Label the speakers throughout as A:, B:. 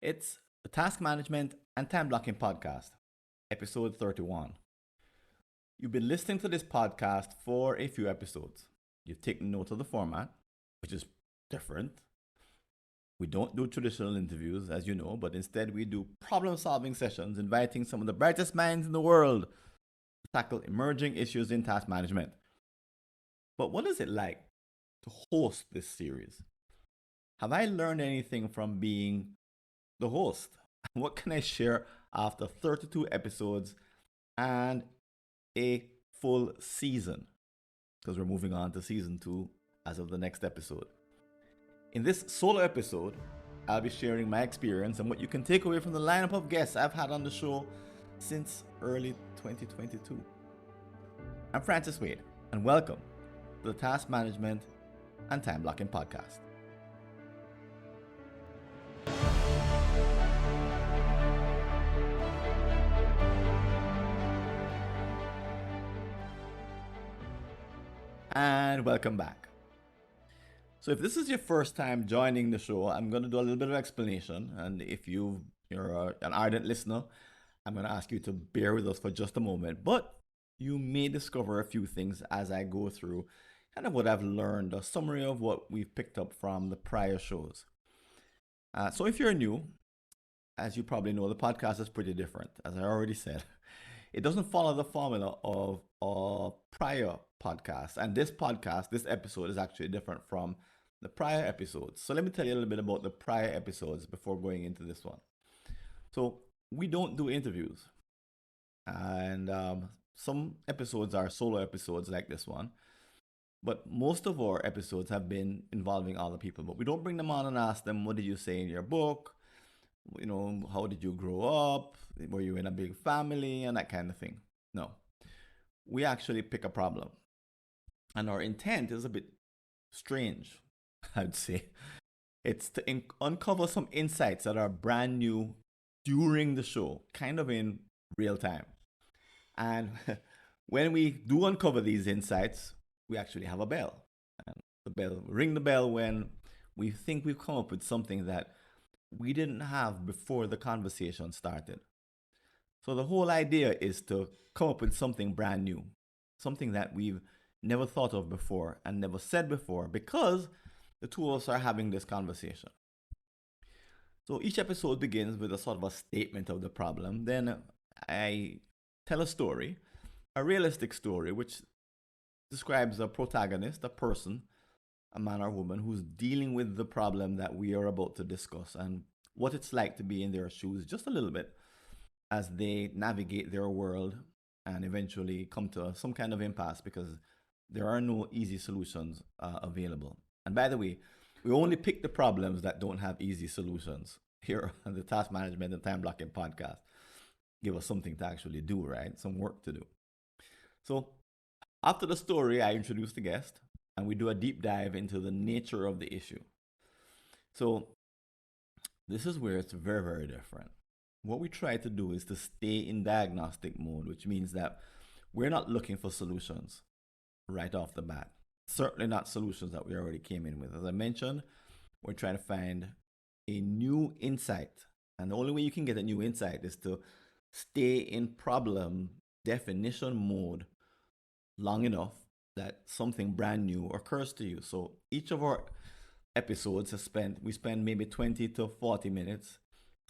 A: It's the Task Management and Time Blocking Podcast, episode 31. You've been listening to this podcast for a few episodes. You've taken note of the format, which is different. We don't do traditional interviews, as you know, but instead we do problem solving sessions inviting some of the brightest minds in the world to tackle emerging issues in task management. But what is it like to host this series? Have I learned anything from being the host? What can I share after 32 episodes and a full season? Because we're moving on to season 2 as of the next episode. In this solo episode, I'll be sharing my experience and what you can take away from the lineup of guests I've had on the show since early 2022. I'm Francis Wade, and welcome to the Task Management and Time Blocking Podcast. And welcome back. So if this is your first time joining the show, I'm going to do a little bit of explanation. And if you're an ardent listener, I'm going to ask you to bear with us for just a moment. But you may discover a few things as I go through kind of what I've learned, a summary of what we've picked up from the prior shows. So if you're new, as you probably know, the podcast is pretty different, as I already said. It doesn't follow the formula of prior podcasts. And this podcast, this episode, is actually different from the prior episodes. So let me tell you a little bit about the prior episodes before going into this one. So we don't do interviews. And some episodes are solo episodes like this one. But most of our episodes have been involving other people. But we don't bring them on and ask them, what did you say in your book? You know, how did you grow up? Were you in a big family? And that kind of thing. No. We actually pick a problem. And our intent is a bit strange, I'd say. It's to uncover some insights that are brand new during the show, kind of in real time. And when we do uncover these insights, we actually have a bell. And ring the bell when we think we've come up with something that we didn't have before the conversation started. So the whole idea is to come up with something brand new, something that we've never thought of before and never said before, because the two of us are having this conversation. So each episode begins with a sort of a statement of the problem. Then I tell a story, a realistic story, which describes a protagonist, a person, a man or woman who's dealing with the problem that we are about to discuss and what it's like to be in their shoes just a little bit as they navigate their world and eventually come to some kind of impasse, because there are no easy solutions available. And by the way, we only pick the problems that don't have easy solutions here on the Task Management and Time Blocking Podcast. Give us something to actually do, right? Some work to do. So after the story, I introduce the guest and we do a deep dive into the nature of the issue. So this is where it's very, very different. What we try to do is to stay in diagnostic mode, which means that we're not looking for solutions right off the bat. Certainly not solutions that we already came in with. As I mentioned, we're trying to find a new insight. And the only way you can get a new insight is to stay in problem definition mode long enough that something brand new occurs to you. So each of our episodes we spend maybe 20 to 40 minutes,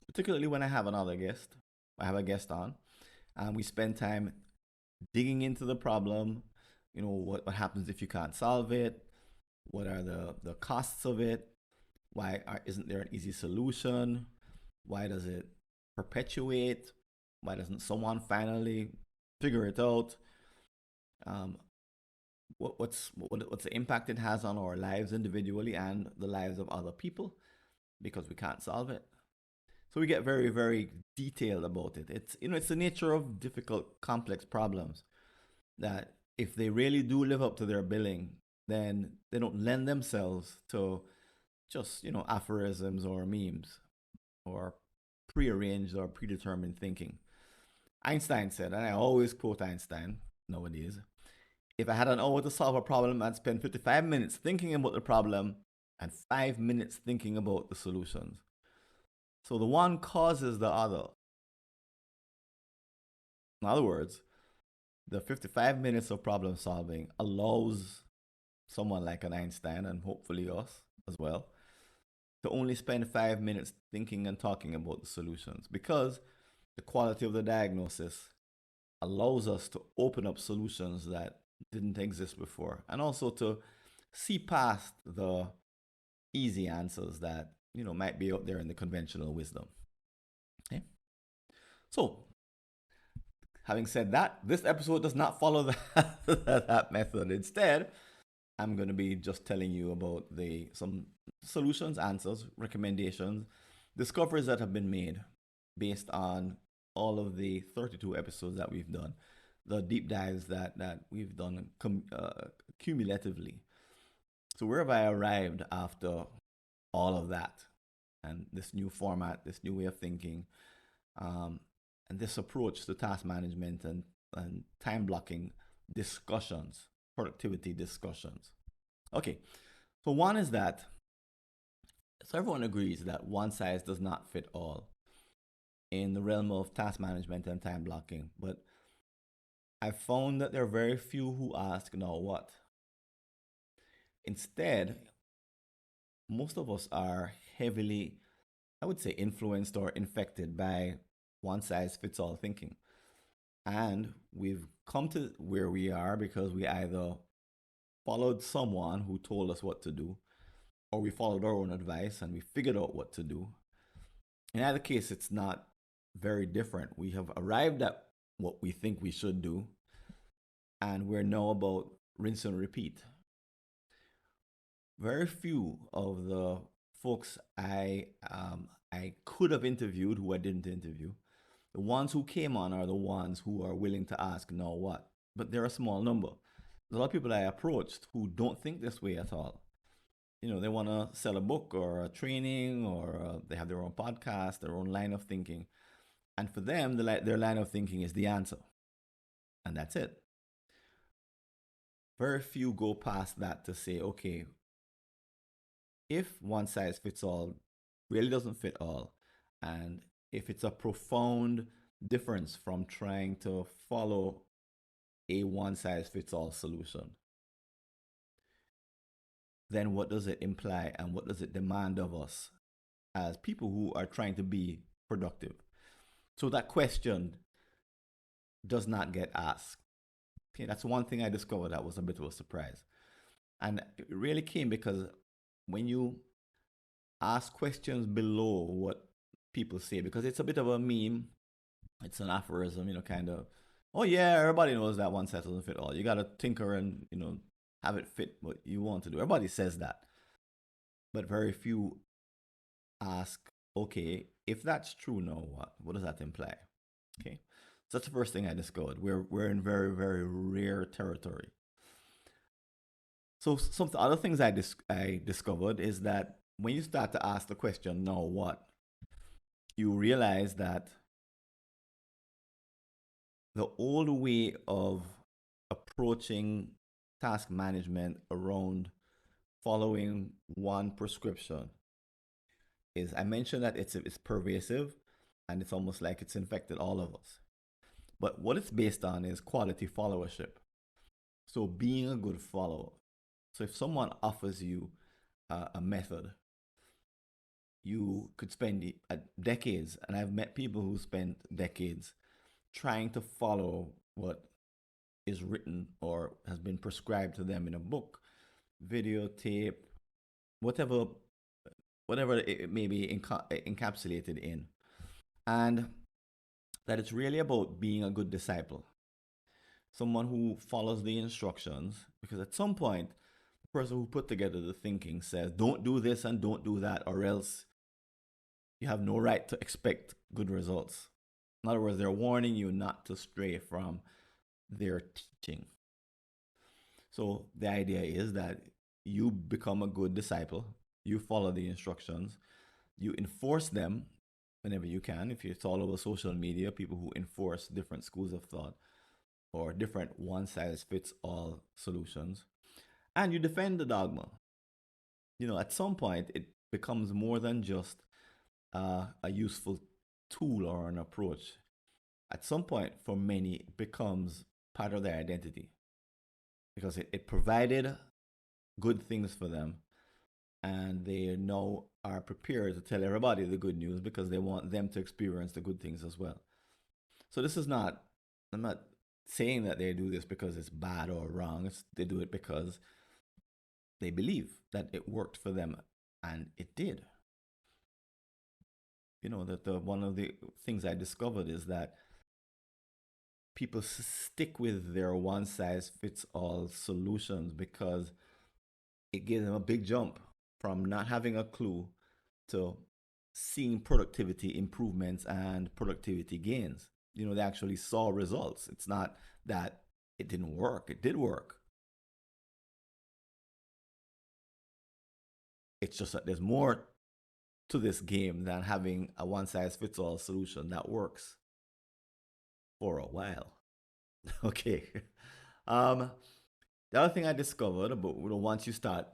A: particularly when I have another guest. I have a guest on, and we spend time digging into the problem. You know, what happens if you can't solve it? What are the costs of it? Isn't there an easy solution? Why does it perpetuate? Why doesn't someone finally figure it out? What's the impact it has on our lives individually and the lives of other people, because we can't solve it. So we get very, very detailed about it. It's the nature of difficult, complex problems that if they really do live up to their billing, then they don't lend themselves to just, aphorisms or memes or prearranged or predetermined thinking. Einstein said, and I always quote Einstein nowadays, if I had an hour to solve a problem, I'd spend 55 minutes thinking about the problem and 5 minutes thinking about the solutions. So the one causes the other. In other words, the 55 minutes of problem solving allows someone like an Einstein and hopefully us as well to only spend 5 minutes thinking and talking about the solutions because the quality of the diagnosis allows us to open up solutions that didn't exist before and also to see past the easy answers that might be out there in the conventional wisdom. Okay? So, having said that, this episode does not follow that method. Instead, I'm going to be just telling you about some solutions, answers, recommendations, discoveries that have been made based on all of the 32 episodes that we've done, the deep dives that we've done cumulatively. So where have I arrived after all of that and this new format, this new way of thinking, um, and this approach to task management and time blocking discussions, productivity discussions? Okay, so one is that so everyone agrees that one size does not fit all in the realm of task management and time blocking, but I've found that there are very few who ask, now what? Instead, most of us are heavily, I would say, influenced or infected by one size fits all thinking. And we've come to where we are because we either followed someone who told us what to do, or we followed our own advice and we figured out what to do. In either case, it's not very different. We have arrived at what we think we should do, and we're now about rinse and repeat. Very few of the folks I could have interviewed who I didn't interview. The ones who came on are the ones who are willing to ask, now what? But they're a small number. There's a lot of people I approached who don't think this way at all. They want to sell a book or a training, or they have their own podcast, their own line of thinking. And for them, their line of thinking is the answer. And that's it. Very few go past that to say, okay, if one size fits all really doesn't fit all, and if it's a profound difference from trying to follow a one size fits all solution, then what does it imply and what does it demand of us as people who are trying to be productive? So that question does not get asked. Okay, that's one thing I discovered that was a bit of a surprise. And it really came because when you ask questions below what people say, because it's a bit of a meme, it's an aphorism, kind of, oh yeah, everybody knows that one size doesn't fit all. You got to tinker and, have it fit what you want to do. Everybody says that. But very few ask, okay, if that's true, now what? What does that imply? Okay. So that's the first thing I discovered. We're in very, very rare territory. So some of the other things I discovered is that when you start to ask the question, now what? You realize that the old way of approaching task management around following one prescription is, I mentioned that it's pervasive and it's almost like it's infected all of us. But what it's based on is quality followership. So being a good follower. So if someone offers you a method, you could spend decades, and I've met people who spent decades trying to follow what is written or has been prescribed to them in a book, videotape, whatever, whatever it may be encapsulated in, and that it's really about being a good disciple, someone who follows the instructions, because at some point, the person who put together the thinking says, don't do this and don't do that, or else you have no right to expect good results. In other words, they're warning you not to stray from their teaching. So the idea is that you become a good disciple, you follow the instructions, you enforce them whenever you can. If it's all over social media, people who enforce different schools of thought or different one size fits all solutions, and you defend the dogma. At some point, it becomes more than just a useful tool or an approach, at some point for many it becomes part of their identity because it provided good things for them, and they now are prepared to tell everybody the good news because they want them to experience the good things as well. So this is not, I'm not saying that they do this because it's bad or wrong. They do it because they believe that it worked for them, and it did. You know, that one of the things I discovered is that people stick with their one size fits all solutions because it gives them a big jump from not having a clue to seeing productivity improvements and productivity gains. You know, they actually saw results. It's not that it didn't work, it did work. It's just that there's more to this game than having a one size fits all solution that works for a while. Okay. Um, the other thing I discovered about, once you start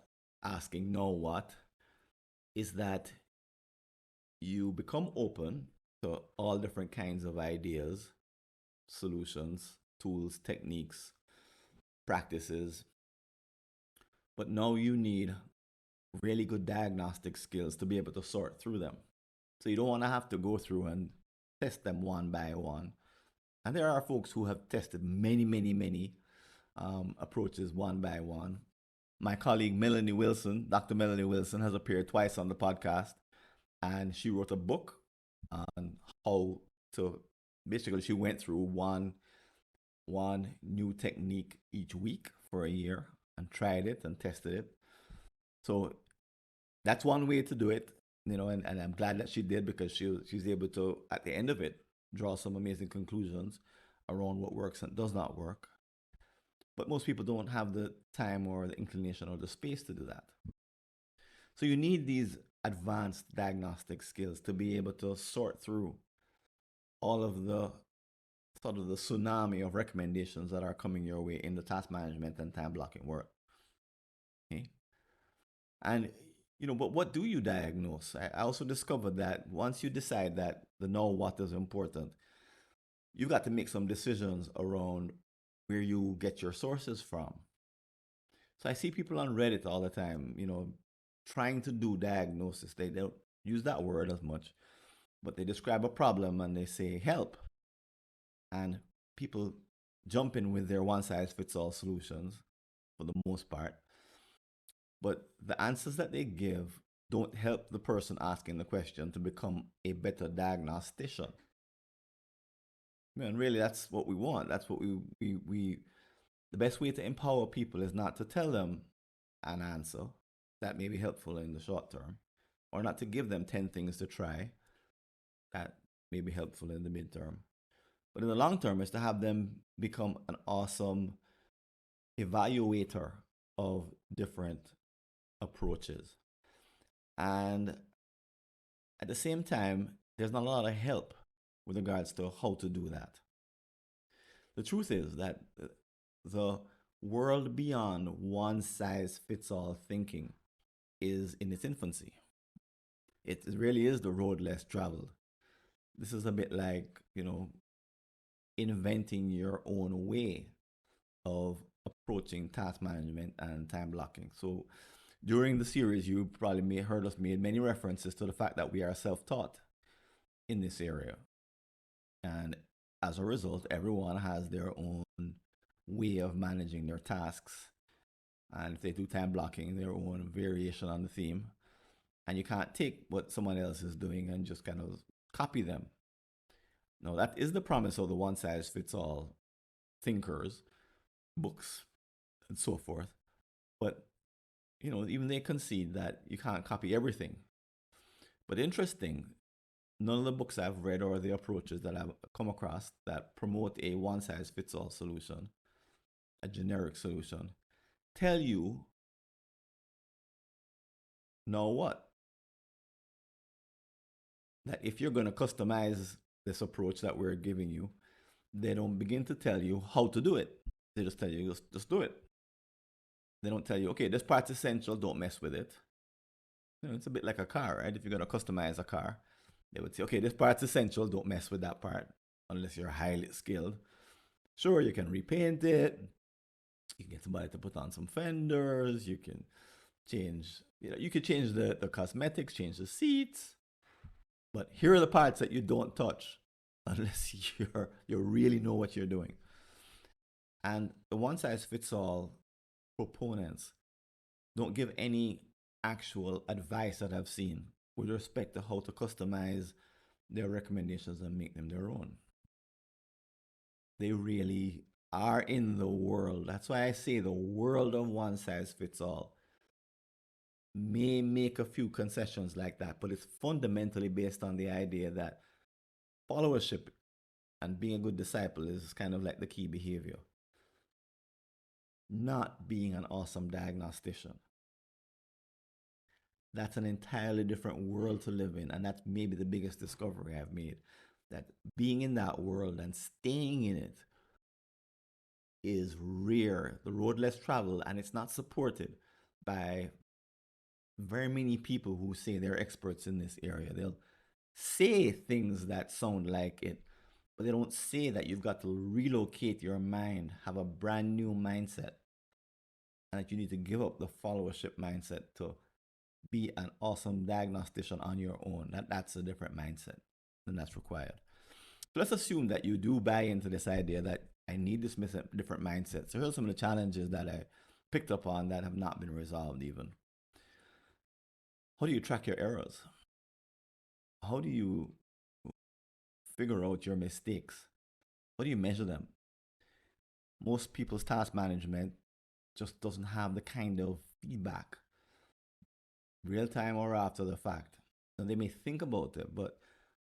A: asking no what, is that you become open to all different kinds of ideas, solutions, tools, techniques, practices. But now you need really good diagnostic skills to be able to sort through them. So you don't want to have to go through and test them one by one. And there are folks who have tested many approaches one by one. My colleague Melanie Wilson, Dr. Melanie Wilson, has appeared twice on the podcast, and she wrote a book on how to, basically she went through one new technique each week for a year and tried it and tested it. So that's one way to do it, and I'm glad that she did because she's able to, at the end of it, draw some amazing conclusions around what works and does not work. But most people don't have the time or the inclination or the space to do that. So you need these advanced diagnostic skills to be able to sort through all of the sort of the tsunami of recommendations that are coming your way in the task management and time blocking world. Okay? And but what do you diagnose? I also discovered that once you decide that the know what is important, you've got to make some decisions around where you get your sources from. So I see people on Reddit all the time, trying to do diagnosis. They don't use that word as much, but they describe a problem and they say help. And people jump in with their one size fits all solutions for the most part. But the answers that they give don't help the person asking the question to become a better diagnostician. And really, that's what we want. That's what we the best way to empower people is not to tell them an answer that may be helpful in the short term, or not to give them 10 things to try that may be helpful in the midterm. But in the long term, is to have them become an awesome evaluator of different approaches. And at the same time, there's not a lot of help with regards to how to do that. The truth is that the world beyond one size fits all thinking is in its infancy. It really is the road less traveled. This is a bit like, inventing your own way of approaching task management and time blocking. So during the series, you probably may heard us made many references to the fact that we are self-taught in this area. And as a result, everyone has their own way of managing their tasks. And if they do time blocking, their own variation on the theme. And you can't take what someone else is doing and just kind of copy them. No, that is the promise of the one size fits all thinkers, books, and so forth. But, even they concede that you can't copy everything. But interesting, none of the books I've read or the approaches that I've come across that promote a one size fits all solution, a generic solution, tell you know what? That if you're going to customize this approach that we're giving you, they don't begin to tell you how to do it. They just tell you, just do it. They don't tell you, okay, this part's essential, don't mess with it. It's a bit like a car, right? If you're going to customize a car, They would say, okay, this part's essential. Don't mess with that part unless you're highly skilled. Sure, you can repaint it. You can get somebody to put on some fenders. You can change, you could change the cosmetics, change the seats. But here are the parts that you don't touch unless you really know what you're doing. And the one size fits all proponents don't give any actual advice that I've seen with respect to how to customize their recommendations and make them their own. They really are in the world. That's why I say the world of one size fits all may make a few concessions like that, but it's fundamentally based on the idea that followership and being a good disciple is kind of like the key behavior, not being an awesome diagnostician. That's an entirely different world to live in, and that's maybe the biggest discovery I've made. That being in that world and staying in it is rare, the road less traveled, and it's not supported by very many people who say they're experts in this area. They'll say things that sound like it, but they don't say that you've got to relocate your mind, have a brand new mindset, and that you need to give up the followership mindset to be an awesome diagnostician on your own. That's a different mindset, and that's required. So let's assume that you do buy into this idea that I need this different mindset. So here's some of the challenges that I picked up on that have not been resolved even. How do you track your errors? How do you figure out your mistakes? How do you measure them? Most people's task management just doesn't have the kind of feedback, real time or after the fact. And they may think about it, but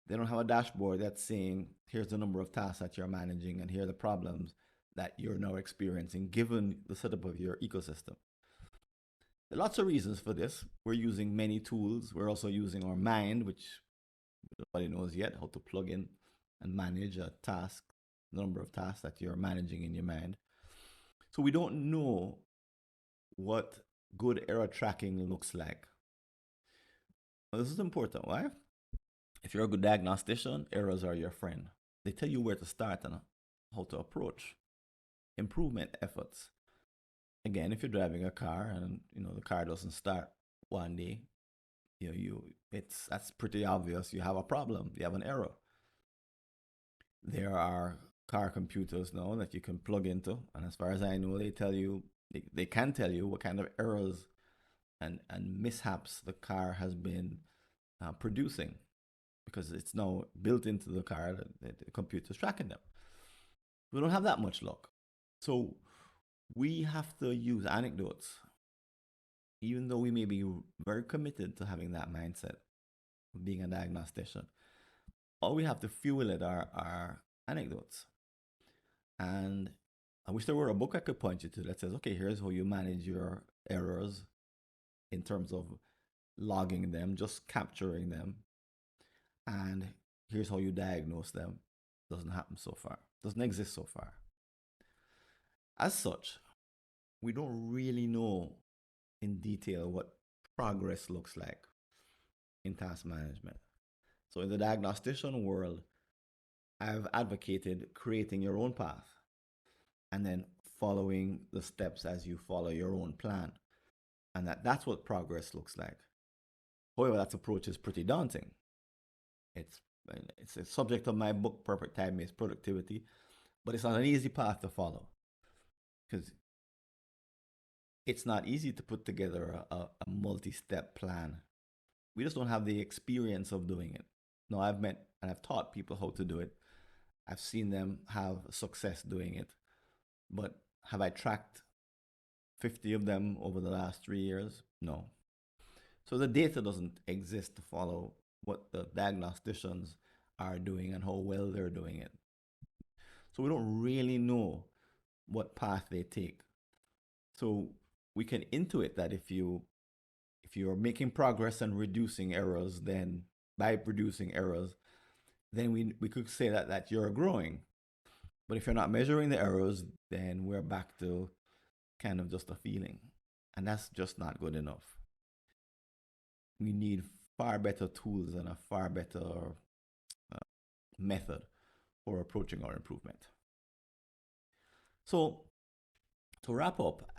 A: they don't have a dashboard that's saying, here's the number of tasks that you're managing and here are the problems that you're now experiencing given the setup of your ecosystem. There are lots of reasons for this. We're using many tools. We're also using our mind, which nobody knows yet how to plug in and manage a task, number of tasks that you're managing in your mind. So we don't know what good error tracking looks like. Now, this is important. Why? If you're a good diagnostician, errors are your friend. They tell you where to start and how to approach improvement efforts. Again, if you're driving a car and the car doesn't start one day, that's pretty obvious. You have a problem. You have an error. There are car computers now that you can plug into, and as far as I know, they can tell you what kind of errors and mishaps the car has been producing, because it's now built into the car that the computer's tracking them. We don't have that much luck. So we have to use anecdotes, even though we may be very committed to having that mindset of being a diagnostician. All we have to fuel it are anecdotes. And I wish there were a book I could point you to that says, okay, here's how you manage your errors in terms of logging them, just capturing them. And here's how you diagnose them. Doesn't happen so far. Doesn't exist so far. As such, we don't really know in detail what progress looks like in task management. So in the diagnostician world, I've advocated creating your own path and then following the steps as you follow your own plan. And that's what progress looks like. However, that approach is pretty daunting. It's a subject of my book, Perfect Time-Based Productivity, but it's not an easy path to follow, because it's not easy to put together a multi-step plan. We just don't have the experience of doing it. No, I've met and I've taught people how to do it. I've seen them have success doing it. But have I tracked 50 of them over the last 3 years? No. So the data doesn't exist to follow what the diagnosticians are doing and how well they're doing it. So we don't really know what path they take. So we can intuit that if you're making progress and reducing errors, then by reducing errors, then we could say that you're growing. But if you're not measuring the errors, then we're back to kind of just a feeling. And that's just not good enough. We need far better tools and a far better method for approaching our improvement. So to wrap up,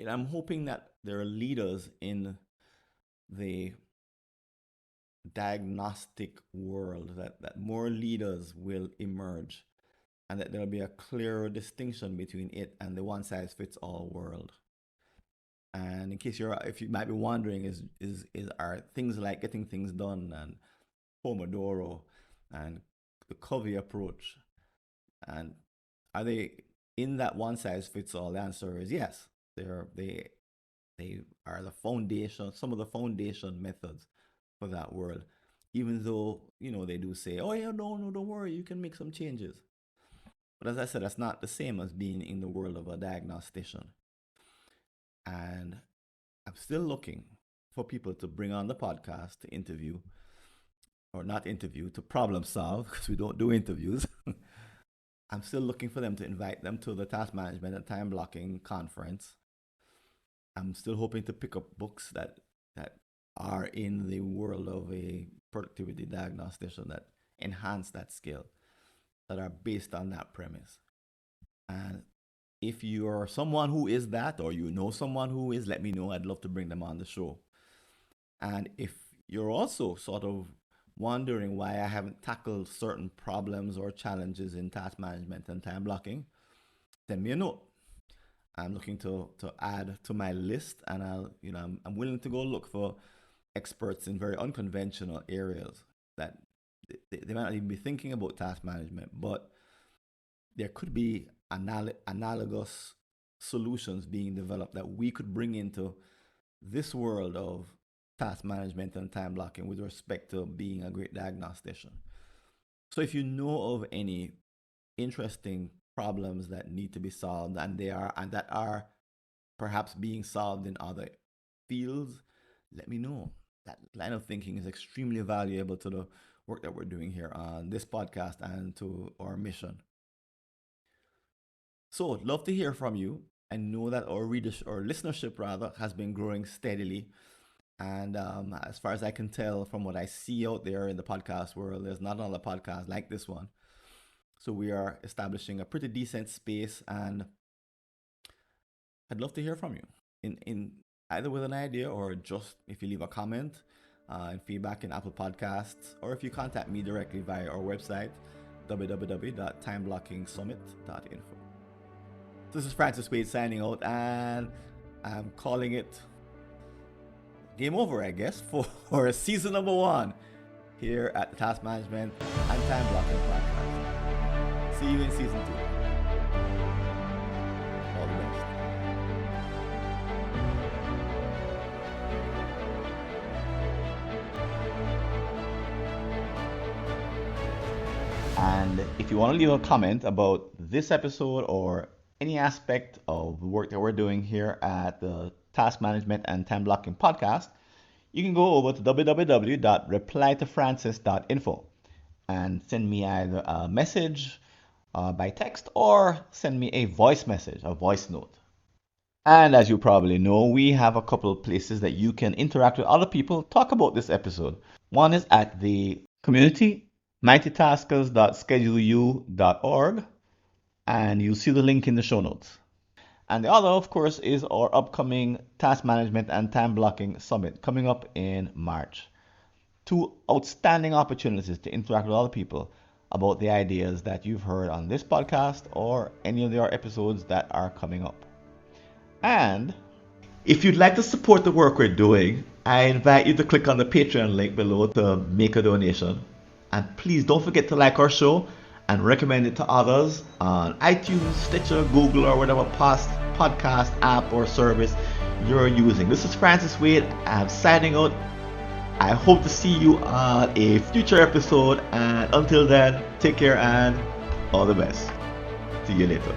A: I'm hoping that there are leaders in the diagnostic world, that more leaders will emerge, and that there'll be a clearer distinction between it and the one size fits all world. And in case if you might be wondering, are things like getting things done and Pomodoro and the Covey approach, and are they in that one size fits all? The answer is yes. They are the foundation, some of the foundation methods for that world. Even though they do say, "Oh yeah, no, don't worry, you can make some changes." But as I said, that's not the same as being in the world of a diagnostician. And I'm still looking for people to bring on the podcast to interview, or not interview, to problem solve, because we don't do interviews. I'm still looking for them to invite them to the task management and time blocking conference. I'm still hoping to pick up books that are in the world of a productivity diagnostician that enhance that skill, that are based on that premise. And if you are someone who is that, or you know someone who is, let me know. I'd love to bring them on the show. And if you're also sort of wondering why I haven't tackled certain problems or challenges in task management and time blocking, send me a note. I'm looking to add to my list, and I'm willing to go look for experts in very unconventional areas that they might not even be thinking about task management, but there could be analogous solutions being developed that we could bring into this world of task management and time blocking with respect to being a great diagnostician. So if you know of any interesting problems that need to be solved, and that are perhaps being solved in other fields, let me know. That line of thinking is extremely valuable to the work that we're doing here on this podcast and to our mission. So I'd love to hear from you. I know that our listenership rather has been growing steadily. And as far as I can tell from what I see out there in the podcast world, there's not another podcast like this one. So we are establishing a pretty decent space, and I'd love to hear from you in either with an idea, or just if you leave a comment and feedback in Apple Podcasts, or if you contact me directly via our website, www.timeblocking.summit.info. This is Francis Wade signing out, and I'm calling it game over, I guess, for season number 1 here at the Task Management and Time Blocking Podcast. See you in season 2. All the best. And if you want to leave a comment about this episode or any aspect of the work that we're doing here at the Task Management and Time Blocking Podcast, you can go over to www.replytofrancis.info and send me either a message by text, or send me a voice message, a voice note. And as you probably know, we have a couple of places that you can interact with other people, talk about this episode. One is at the community, mightytaskers.scheduleu.org, and you'll see the link in the show notes. And the other, of course, is our upcoming Task Management and Time Blocking Summit coming up in March. 2 outstanding opportunities to interact with other people about the ideas that you've heard on this podcast or any of our episodes that are coming up. And if you'd like to support the work we're doing, I invite you to click on the Patreon link below to make a donation. And please don't forget to like our show and recommend it to others on iTunes, Stitcher, Google, or whatever podcast app or service you're using. This is Francis Wade. I'm signing out. I hope to see you on a future episode, and until then, take care and all the best. See you later.